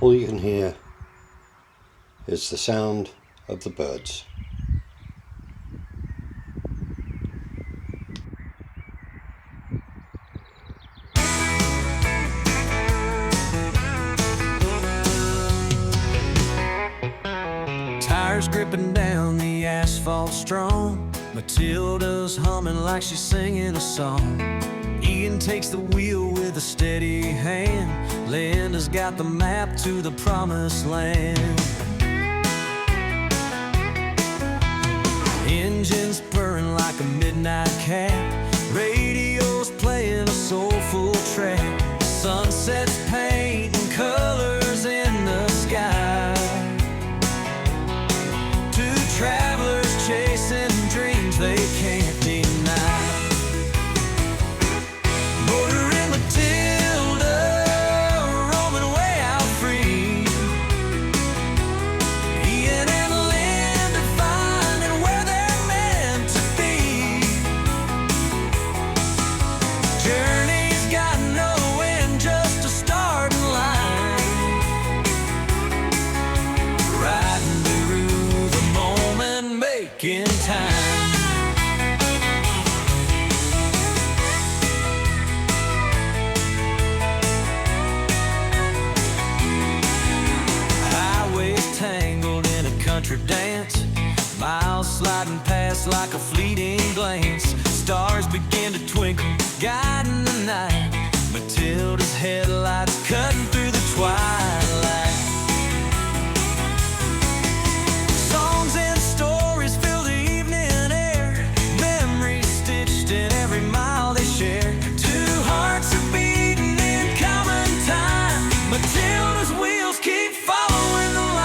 All you can hear is the sound of the birds. Tires gripping down the asphalt strong. Matilda's humming like she's singing a song. Ian takes the wheel with a steady hand. Linda's got the map to the promised land. Engines purring like a midnight cat. Radio's playing a soulful track. Sunsets painting colors in the sky. Two travelers chasing dreams they can't deny. Motoring Matilda, roaming way out free. Ian and Linda finding where they're meant to be. Journey's got no end, just a starting line. Riding through the moment, making time. Tangled in a country dance, miles sliding past like a fleeting glance. Stars begin to twinkle, guiding the night. Matilda's headlights cutting through the twilight. Songs and stories fill the evening air. Memories stitched in every mile they share. Two hearts are beating in common time. Matilda's wheels keep following the line.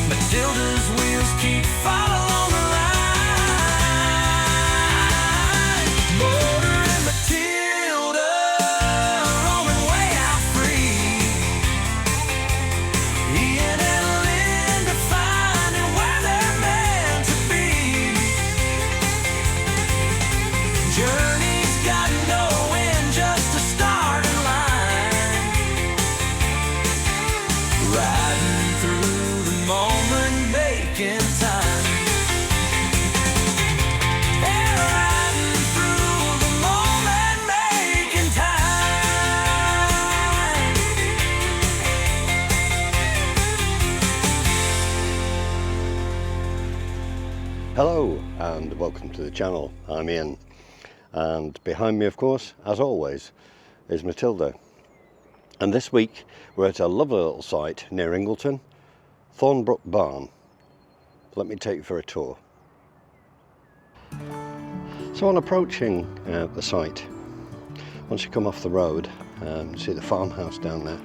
Matilda's wheels keep following the line. Motoring Matilda, roaming way out free. Ian and Linda finding where they're meant to be. Journey's got no end, just a starting line. Riding through the moment, making time. Yeah, riding through the moment, making time. Hello and welcome to the channel. I'm Ian, and behind me, of course, as always, is Matilda. And this week we're at a lovely little site near Ingleton, Thornbrook Barn. Let me take you for a tour. So on approaching the site, once you come off the road, see the farmhouse down there,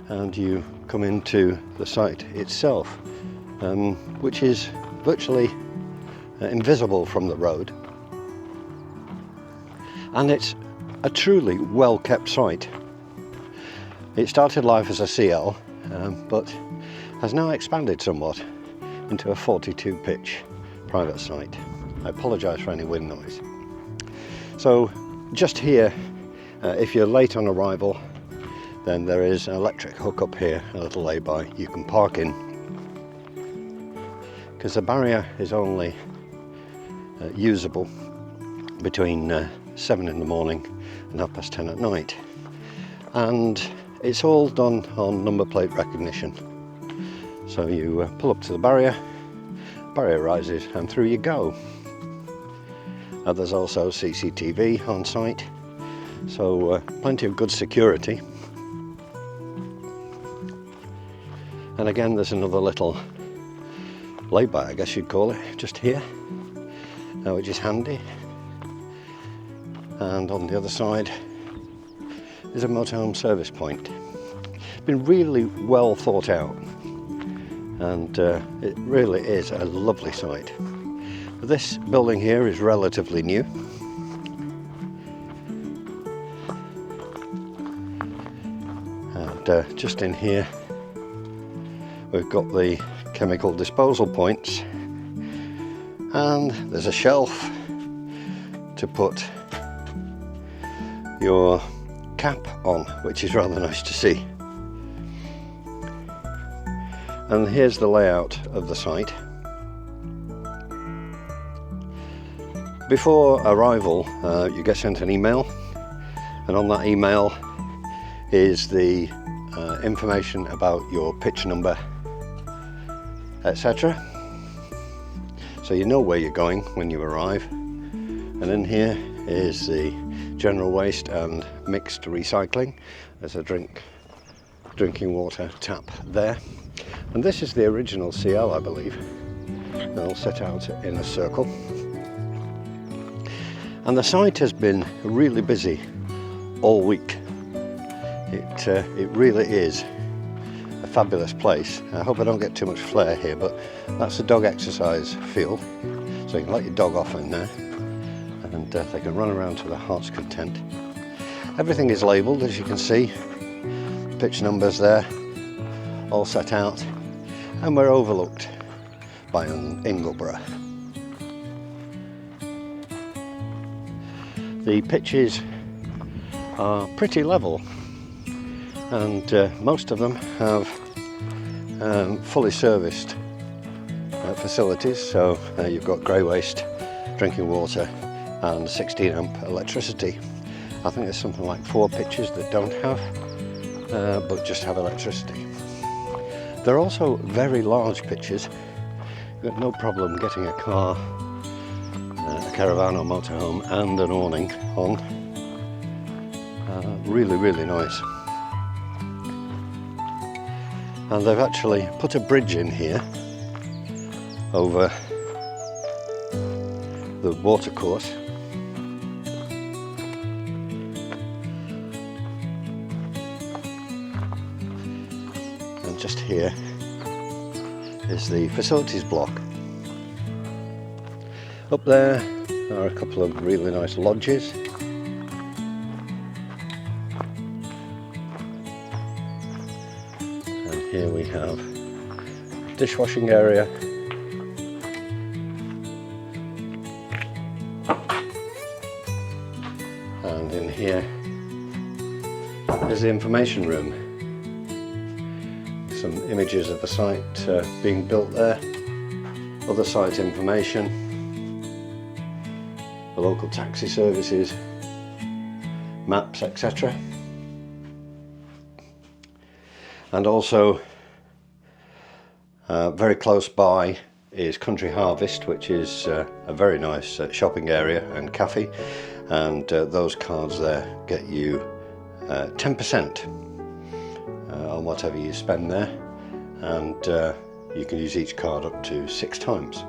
and you come into the site itself, which is virtually invisible from the road, and it's a truly well kept site. It started life as a CL, but has now expanded somewhat into a 42 pitch private site. I apologise for any wind noise. So just here, if you're late on arrival, then there is an electric hookup here, a little lay-by you can park in, because the barrier is only usable between 7 in the morning and 10:30 at night, and it's all done on number plate recognition. So you pull up to the barrier barrier rises and through you go. There's also CCTV on site, so plenty of good security. And again, there's another little lay-by, I guess you'd call it, just here, which is handy. And on the other side is a motorhome service point. Been really well thought out, and it really is a lovely site. This building here is relatively new. And just in here we've got the chemical disposal points, and there's a shelf to put your cap on, which is rather nice to see. And here's the layout of the site. Before arrival, you get sent an email, and on that email is the information about your pitch number, etc. So you know where you're going when you arrive. And in here is the general waste and mixed recycling. There's a drinking water tap there. And this is the original CL, I believe. They'll set out in a circle. And the site has been really busy all week. It really is a fabulous place. I hope I don't get too much flare here, but that's the dog exercise field. So you can let your dog off in there, and they can run around to their heart's content. Everything is labelled, as you can see. Pitch numbers there, all set out, and we're overlooked by an Ingleborough. The pitches are pretty level, and most of them have fully serviced facilities. So you've got grey waste, drinking water, and 16 amp electricity. I think there's something like 4 pitches that don't have, but just have electricity. They're also very large pitches. You've got no problem getting a car, a caravan or motorhome, and an awning on. Really, really nice. And they've actually put a bridge in here over the watercourse. And just here is the facilities block. Up there are a couple of really nice lodges. And here we have a dishwashing area. And in here is the information room. Some images of the site being built there, other site information, the local taxi services, maps, etc. And also very close by is Country Harvest, which is a very nice shopping area and cafe, and those cards there get you 10% on whatever you spend there, and you can use each card up to 6 times.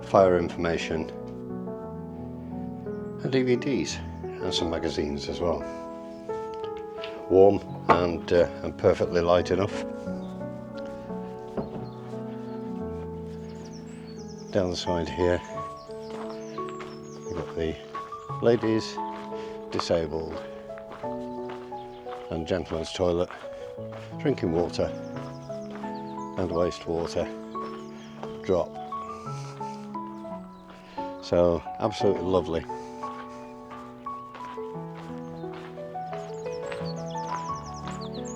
Fire information and DVDs and some magazines as well. Warm and perfectly light enough. Down the side here you've got the ladies, disabled and gentlemen's toilet, drinking water and wastewater drop. So absolutely lovely.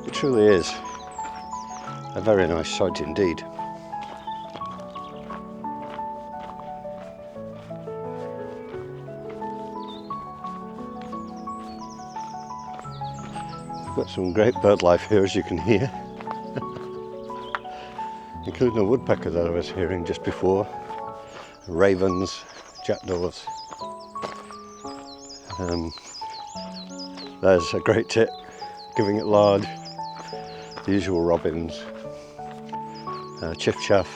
It truly is a very nice site indeed. Got some great bird life here, as you can hear. including a woodpecker that I was hearing just before, ravens, jackdaws. There's a great tit giving it lard, the usual robins, chiff chaff.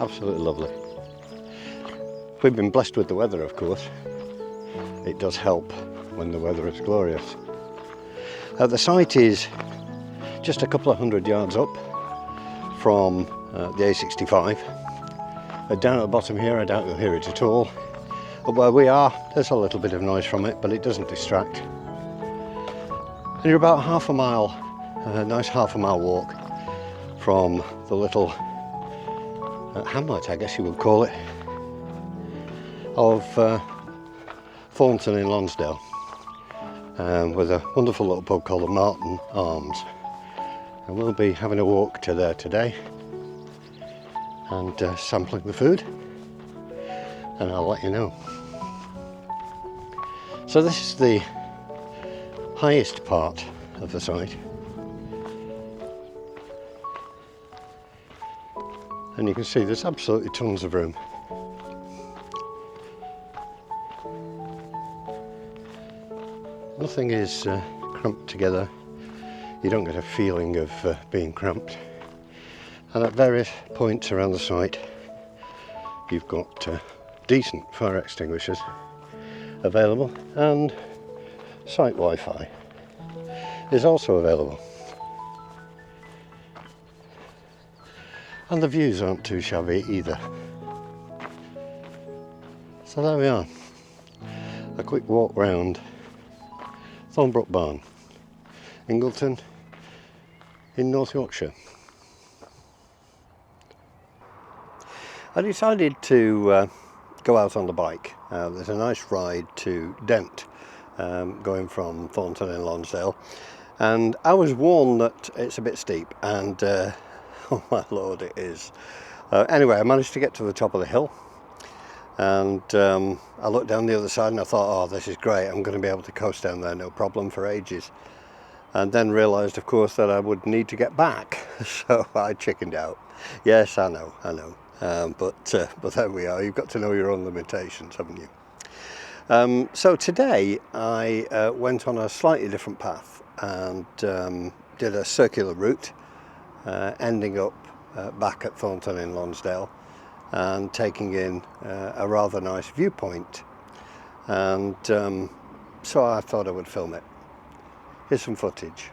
Absolutely lovely. We've been blessed with the weather, of course. It does help when the weather is glorious. The site is just a couple of 100 yards up from the A65. Down at the bottom here, I doubt you'll hear it at all. But where we are, there's a little bit of noise from it, but it doesn't distract. And you're about half a mile, a nice half a mile walk from the little hamlet, I guess you would call it, of Thornton in Lonsdale, with a wonderful little pub called the Martin Arms. And we'll be having a walk to there today and sampling the food, and I'll let you know. So this is the highest part of the site, and you can see there's absolutely tons of room. Nothing is cramped together. You don't get a feeling of being cramped. And at various points around the site, you've got decent fire extinguishers available, and site Wi-Fi is also available. And the views aren't too shabby either. So there we are. A quick walk round Thornbrook Barn, Ingleton in North Yorkshire. I decided to go out on the bike. There's a nice ride to Dent, going from Thornton in Lonsdale, and I was warned that it's a bit steep, and oh my lord, it is. Anyway, I managed to get to the top of the hill, and I looked down the other side and I thought, oh, this is great, I'm going to be able to coast down there no problem for ages. And then realised, of course, that I would need to get back, so I chickened out. Yes, I know. But there we are. You've got to know your own limitations, haven't you? So today I went on a slightly different path and did a circular route, ending up back at Thornton in Lonsdale and taking in a rather nice viewpoint. And so I thought I would film it. Here's some footage.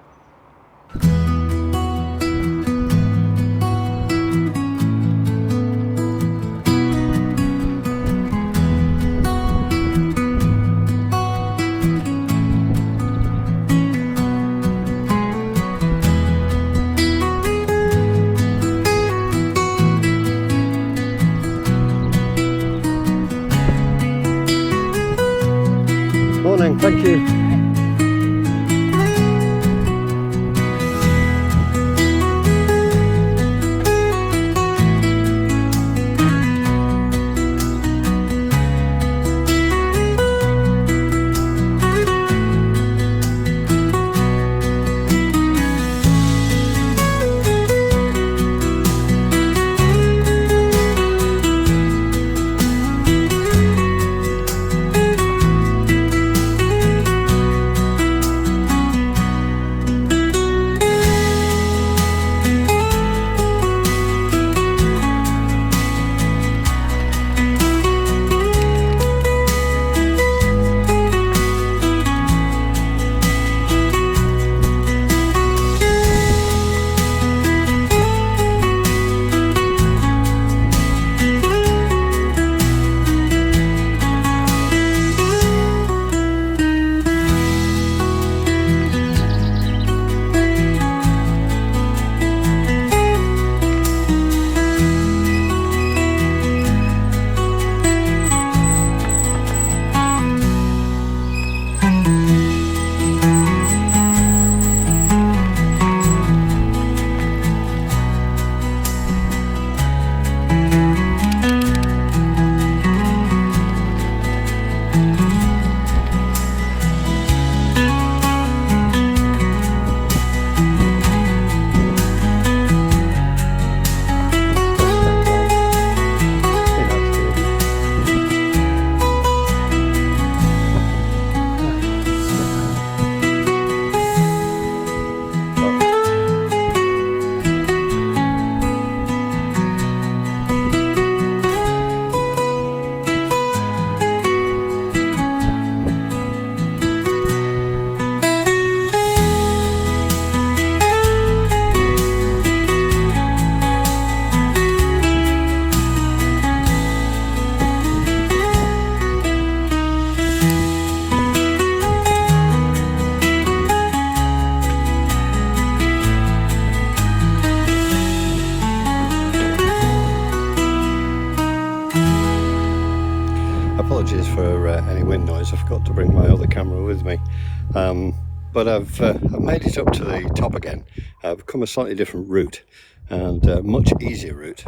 Morning, thank you. apologies for any wind noise. I forgot to bring my other camera with me. But I've made it up to the top again. I've come a slightly different route, and a much easier route.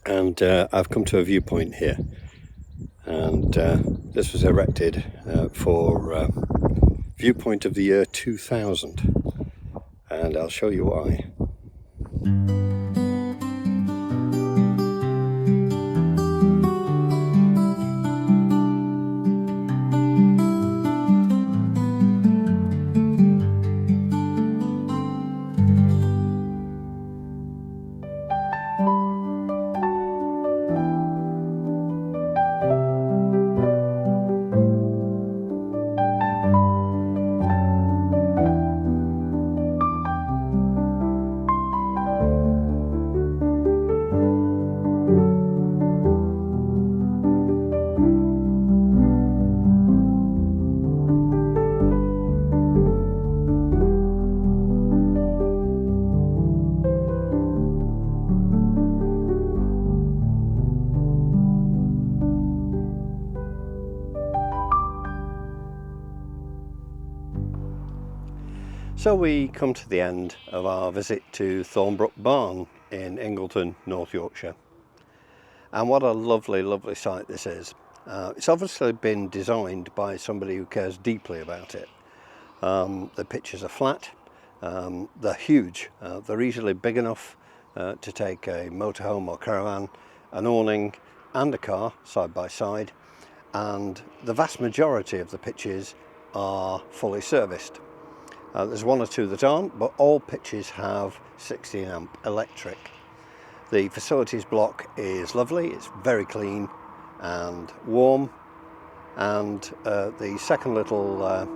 And I've come to a viewpoint here. And this was erected for viewpoint of the year 2000. And I'll show you why. So we come to the end of our visit to Thornbrook Barn in Ingleton, North Yorkshire. And what a lovely, lovely site this is. It's obviously been designed by somebody who cares deeply about it. The pitches are flat, they're huge, they're easily big enough to take a motorhome or caravan, an awning and a car side by side, and the vast majority of the pitches are fully serviced. There's one or two that aren't, but all pitches have 16 amp electric. The facilities block is lovely, it's very clean and warm, and the second little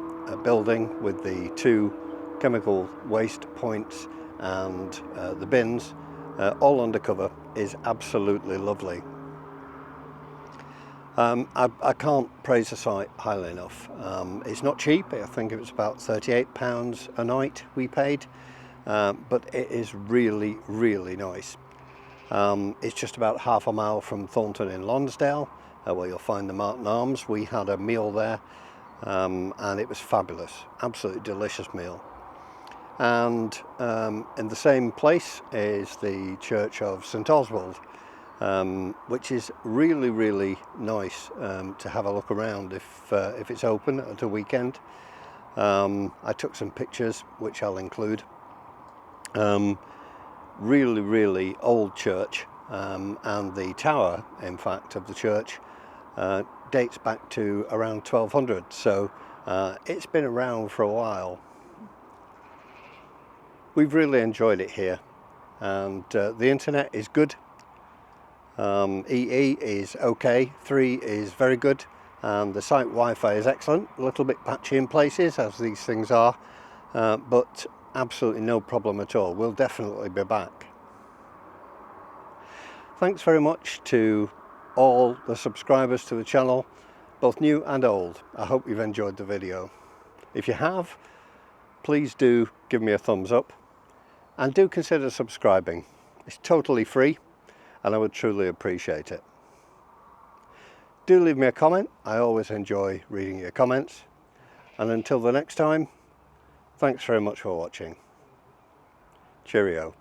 building with the two chemical waste points and the bins all undercover is absolutely lovely. I can't praise the site highly enough. It's not cheap. I think it was about £38 a night we paid, but it is really, really nice. It's just about half a mile from Thornton in Lonsdale, where you'll find the Martin Arms. We had a meal there, and it was fabulous, absolutely delicious meal. And in the same place is the Church of St Oswald, which is really, really nice to have a look around if it's open at a weekend. I took some pictures which I'll include. Really, really old church, and the tower, in fact, of the church dates back to around 1200, so it's been around for a while. We've really enjoyed it here, and the internet is good. EE is okay, 3 is very good, and the site Wi-Fi is excellent. A little bit patchy in places, as these things are, but absolutely no problem at all. We'll definitely be back. Thanks very much to all the subscribers to the channel, both new and old. I hope you've enjoyed the video. If you have, please do give me a thumbs up, and do consider subscribing. It's totally free, and I would truly appreciate it. Do leave me a comment. I always enjoy reading your comments. And until the next time, thanks very much for watching. Cheerio.